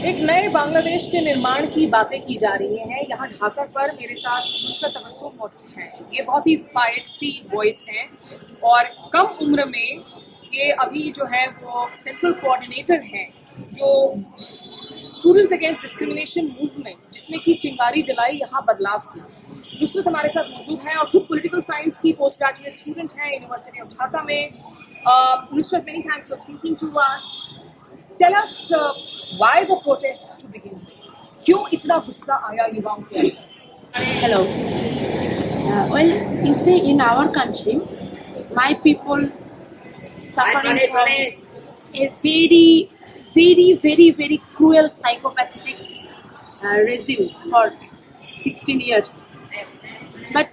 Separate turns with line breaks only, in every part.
एक नए बांग्लादेश के निर्माण की बातें की जा रही हैं। यहाँ ढाका पर मेरे साथ नुसरत तबस्सुम मौजूद हैं। ये बहुत ही फाइस्टी वॉइस हैं और कम उम्र में ये अभी जो है वो सेंट्रल कोऑर्डिनेटर हैं जो स्टूडेंट्स अगेंस्ट डिस्क्रिमिनेशन मूवमेंट, जिसमें की चिंगारी जलाई यहाँ बदलाव की। नुसरत हमारे साथ मौजूद हैं और खुद पॉलिटिकल साइंस की पोस्ट ग्रेजुएट स्टूडेंट हैं यूनिवर्सिटी ऑफ ढाका में। Nusrat, many thanks for speaking to us. Tell us why the protests to begin with. क्यों इतना गुस्सा आया युवाओं के अंदर?
Hello. Well, you see, in our country, my people suffering from a very cruel psychopathic regime for 16 years. But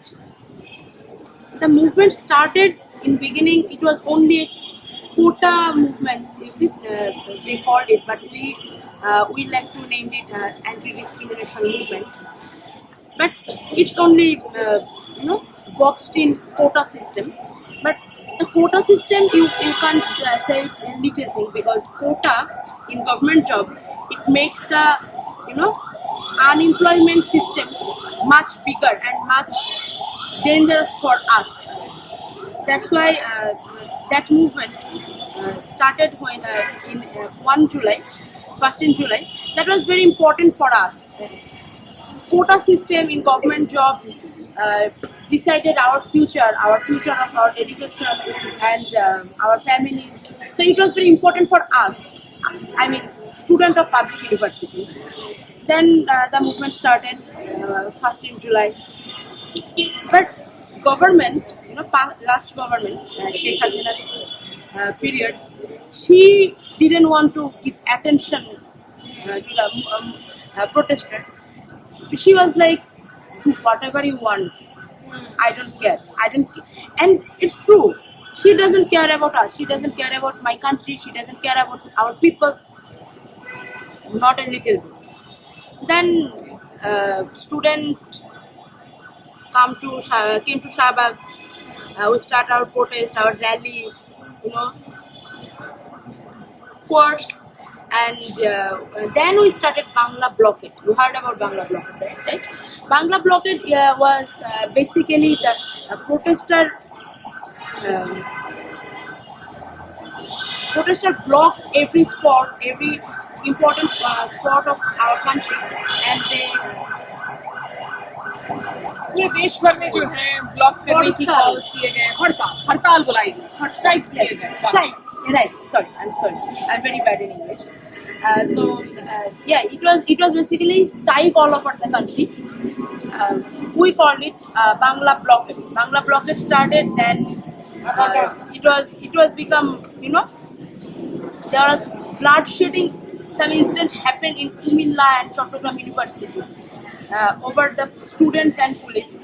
the movement started in beginning. It was only a quota movement. You see, they called it, but we like to name it anti-discrimination movement. But it's only boxed in quota system. But the quota system, you can't say it a little thing, because quota in government job, it makes the unemployment system much bigger and much dangerous for us. That's why that movement started when in 1 July, first in July. That was very important for us. Quota system in government job decided our future of our education and our families. So it was very important for us. I mean, student of public universities. Then the movement started first in July. But government, last government, Sheikh Hasina's period, she didn't want to give attention to the protester. She was like, do whatever you want. I don't care. And it's true. She doesn't care about us. She doesn't care about my country. She doesn't care about our people. Not a little bit. Then student came to Shahbag. We start our protest, our rally, course, and then we started Bangla blockade. You heard about Bangla blockade, right? Bangla blockade was basically the protester blocked every spot, every important spot of our country, and they
पूरे देश भर में जो है block करने की calls किए गए, हड़ताल बुलाई गई, स्ट्राइक्स किए गए।
Strike, right? Sorry, I'm very bad in English. It was basically strike all over the country. We called it Bangla blockade. Bangla blockade started. Then it was become, there was bloodshedding. Some incident happened in Kumilla and Chattogram University over the student and police.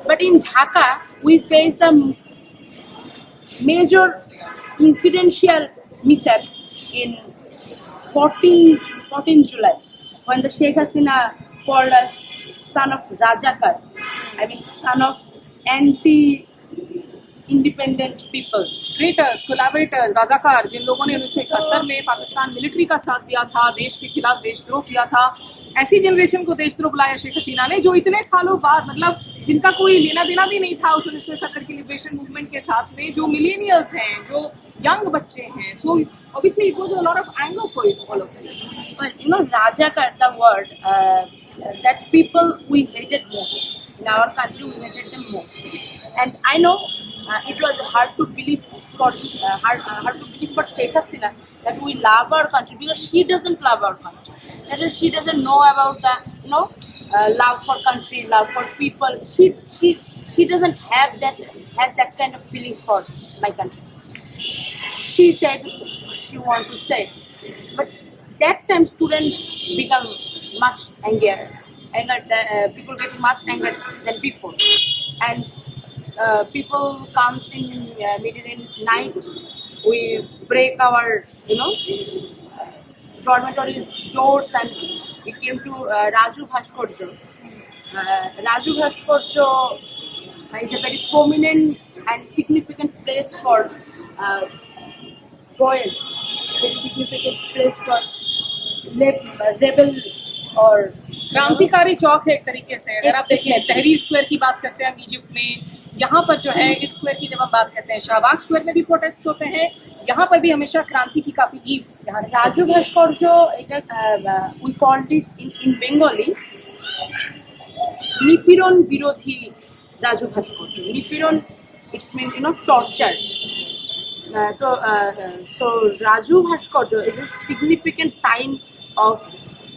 But in Dhaka, we faced the major incidential mishap in 14 July, when the Sheikh Hasina called us son of Rajakar. I mean, son of anti-independent people.
Traitors, collaborators, Razakar, जिन लोगों ने 1971 में Pakistan military का साथ दिया था, देश के खिलाफ देशद्रोह किया था, ऐसी जनरेशन को देशद्रोह बुलाया शेख हसीना ने, जो इतने सालों बाद, मतलब जिनका कोई लेना देना भी नहीं था उस 1971 की लिबरेशन मूवमेंट के साथ में, जो मिलेनियल्स हैं, जो यंग बच्चे हैं. सो obviously it was a lot of anger for all of you.
Well, Rajakar, the word that people we hated most in our country, we hated them most, and I know it was hard to believe for Sheikh Hasina that we love our country, because she doesn't love our country. That is, she doesn't know about the love for country, love for people. She doesn't have that kind of feelings for my country. She said she want to say, but that time student become much angered. People getting much angered than before, and people comes in middle in night. We break our dormitories doors, and we came to Raju Bhaskarya. Raju Bhaskarya is a very prominent and significant place for boys, very significant place for rebel और
क्रांतिकारी चौक है एक तरीके से। अगर आप देखें तहरीर स्क्वायर की बात करते हैं हम इजिप्ट में, यहाँ पर जो है इस स्क्वायर की जब हम बात करते हैं, शाहबाग स्क्वायर में भी प्रोटेस्ट होते हैं, यहाँ पर भी हमेशा क्रांति की काफी नींव यहाँ
রাজু ভাস্কর্য এটা we called it in Bengali নিপীড়ন বিরোধী রাজু ভাস্কর্য। নিপীড়ন ইটস মিন টর্চার। তো সো রাজু ভাস্কর্য is a significant sign of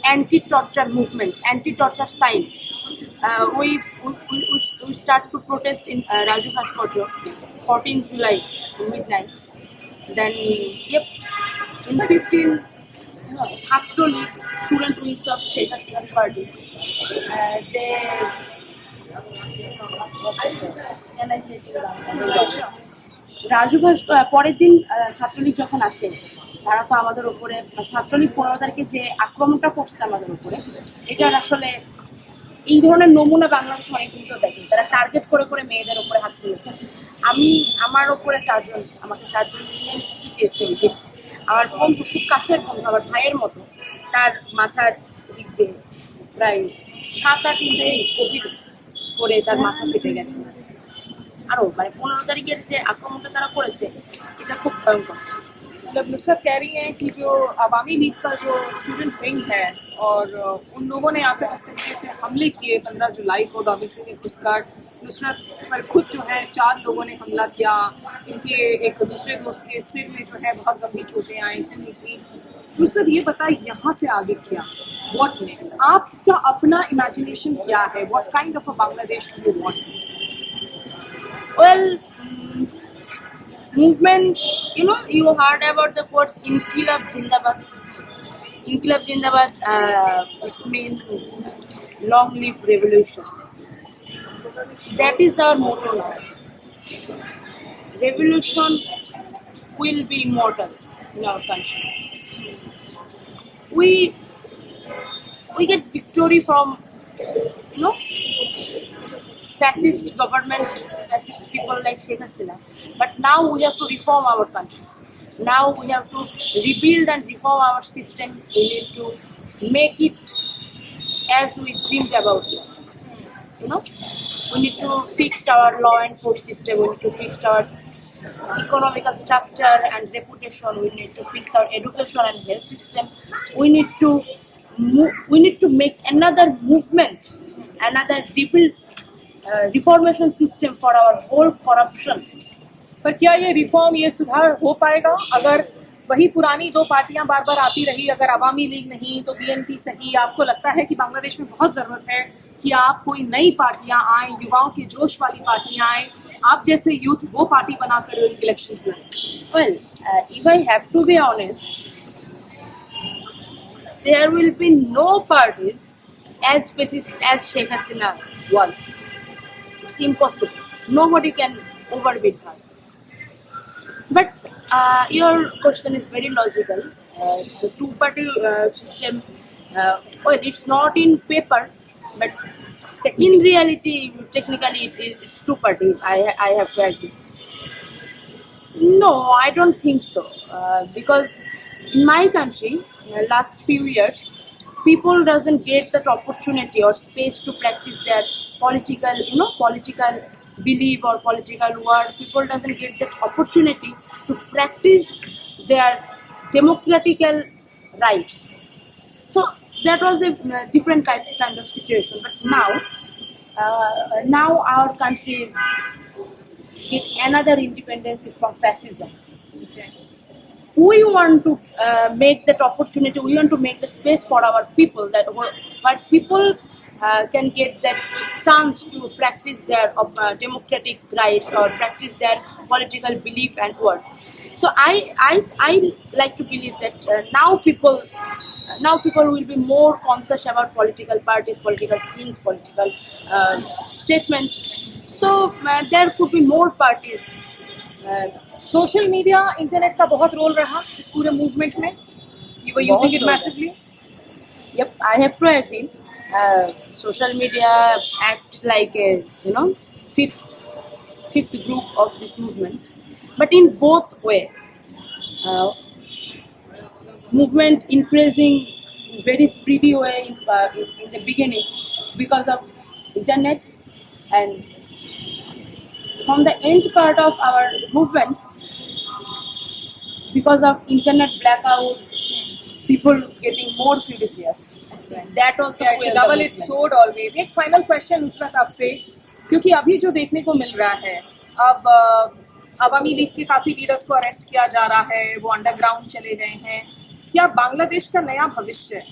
anti torture movement, anti torture sign. We start to protest in Raju Bhaskorja 14 July midnight. Then yep, in 15 Chhatro League, student wings of Sheikh Hasina's party, they Raju পরের দিন ছাত্রলীগ যখন আসে, তারা তো আমাদের উপরে ছাত্রলীগ 15 তারিখে যে আক্রমণটা করছে আমাদের উপরে, এটার আসলে এই ধরনের নমুনা বাংলাদেশ অনেকদিন তো দেখি। তারা টার্গেট করে করে মেয়েদের উপরে হাত তুলেছে। আমার উপরে আমাকে 4 জন নিয়ে পিটিয়েছে ওই দিন। আমার বন্ধু, খুব কাছের বন্ধু, আমার ভাইয়ের মতো, তার মাথার দিক দিয়ে প্রায় 7-8 ইঞ্চি গভীর করে তার মাথা ফেটে গেছে। আরও মানে 15 তারিখের যে আক্রমণটা তারা করেছে, এটা খুব ভয়ঙ্কর ছিল।
मतलब नुसरत कह रही हैं कि जो अवामी लीग का जो स्टूडेंट विंग है और उन लोगों ने आकर जिस तरीके से हमले किए 15 जुलाई को डॉर्मिटरी में घुसकर, नुसरत पर खुद जो है 4 लोगों ने हमला किया। इनके एक दूसरे दोस्त के सिर में जो है बहुत गंभीर चोटें आई थी। नुसरत ये बताए यहाँ से आगे क्या, व्हाट नेक्स्ट? आपका अपना इमेजिनेशन क्या है? What kind of a Bangladesh do you want?
Well, movement, you heard about the words Inqilab Zindabad. Inqilab Zindabad, it's mean long live revolution. That is our motto now. Revolution will be immortal in our country. We get victory from, fascist government, fascist people like Sheikh Hasina. But now we have to reform our country. Now we have to rebuild and reform our system. We need to make it as we dreamed about it. We need to fix our law enforcement system. We need to fix our economical structure and reputation. We need to fix our education and health system. We need to make another movement, another reformation system for our whole corruption.
पर क्या ये reform, ये सुधार हो पाएगा अगर वही पुरानी 2 पार्टियां बार बार आती रही? अगर अवामी लीग नहीं तो बीएनपी सही। आपको लगता है कि बांग्लादेश में बहुत जरूरत है कि आप कोई नई पार्टियां आए, युवाओं के जोश वाली पार्टियां आए, आप जैसे यूथ वो पार्टी बनाकर इलेक्शन लड़ें?
Well, if I have to be honest, there will be no party as fascist as Sheikh Hasina was. It's impossible. Nobody can overbeat her. But your question is very logical. The 2-party system, well, it's not in paper, but in reality, technically, it's 2-party. I have to agree. No, I don't think so. Because in my country, last few years, people doesn't get that opportunity or space to practice their political belief or political word. People doesn't get that opportunity to practice their democratical rights. So that was a different kind of situation. But now our country is get another independence from fascism. We want to make that opportunity. We want to make the space for our people, that where people can get that chance to practice their democratic rights or practice their political belief and word. So I like to believe that now people will be more conscious about political parties, political things, political statement. So there could be more parties.
Social media, internet का बहुत role रहा इस पूरे movement में. You were using it massively.
Yep, I have to agree. Social media act like a fifth group of this movement, but in both way. Movement increasing very speedy way in the beginning because of internet, and from the end part of our movement, because of internet blackout, people getting more furious. That also
Yeah, it's a
fueled the
double edged
movement.
sword always. एक final question Nusrat आपसे, क्योंकि अभी जो देखने को मिल रहा है, अब अवामी लीग के काफी लीडर्स को अरेस्ट किया जा रहा है, वो अंडरग्राउंड चले गए हैं। क्या बांग्लादेश का नया भविष्य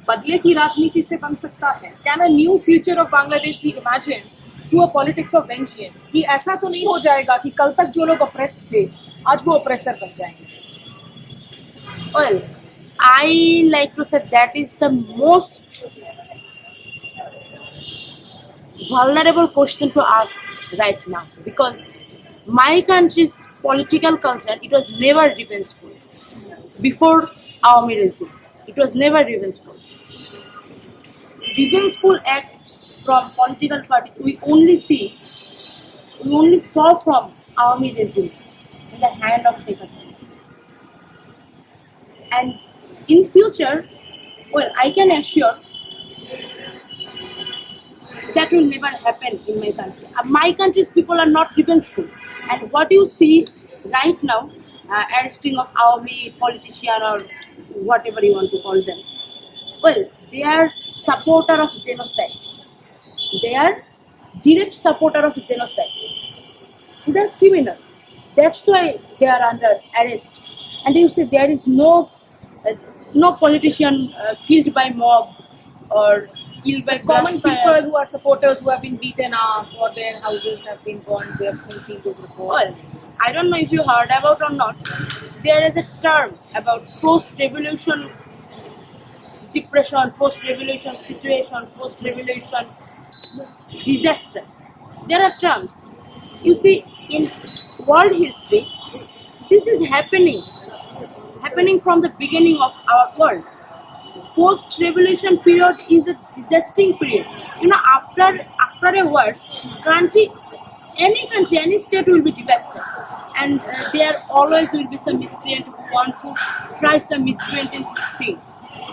बदले की राजनीति से बन सकता है? Can a new future of Bangladesh be imagine through a politics of vengeance? कि ऐसा तो नहीं हो जाएगा कि कल तक जो लोग ऑप्रेस्ड थे आज वो ऑप्रेसर बन जाएंगे?
Well, I like to say that is the most vulnerable question to ask right now, because my country's political culture, it was never revengeful. Before Awami regime, it was never revengeful. Revengeful act from political parties we only saw from Awami regime in the hand of Sheikh Hasina. And in future, well, I can assure that will never happen in my country. My country's people are not revengeful, and what you see right now, arresting of Awami politician or whatever you want to call them, well, they are supporter of genocide. They are direct supporter of genocide. So they are criminal. That's why they are under arrest. And you say there is no politician killed by mob or killed by
Common
crossfire.
people who are supporters who have been beaten up or their houses have been burned, we have seen those reports.
Well, I don't know if you heard about or not. There is a term about post-revolution depression, post-revolution situation, post-revolution disaster. There are terms. You see, in world history, this is happening from the beginning of our world. Post-revolution period is a disaster period. You know, after a war, any country, any state will be devastated, and there always will be some miscreant who want to try some miscreant thing.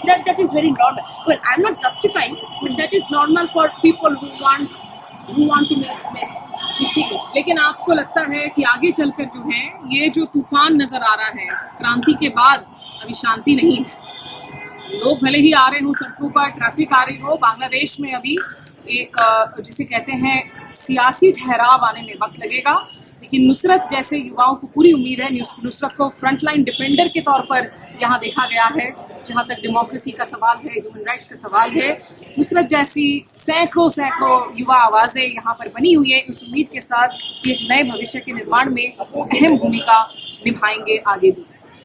That is very normal. Well, I'm not justifying, but that is normal for people who want to make mistake.
लेकिन आपको लगता है कि आगे चलकर जो है ये जो तूफान नजर आ रहा है क्रांति के बाद, अभी शांति नहीं है? लोग भले ही आ रहे हो सड़कों पर, ट्रैफिक आ रही हो, बांग्लादेश में अभी एक जिसे कहते हैं सियासी ठहराव आने में वक्त लगेगा। लेकिन नुसरत जैसे युवाओं को पूरी उम्मीद है, नुसरत को फ्रंटलाइन डिफेंडर के तौर पर यहाँ देखा गया है। जहाँ तक डेमोक्रेसी का सवाल है, ह्यूमन राइट्स का सवाल है, नुसरत जैसी सैकड़ों युवा आवाजें यहाँ पर बनी हुई है। इस उम्मीद के साथ कि एक नए भविष्य के निर्माण में अहम भूमिका निभाएंगे आगे भी।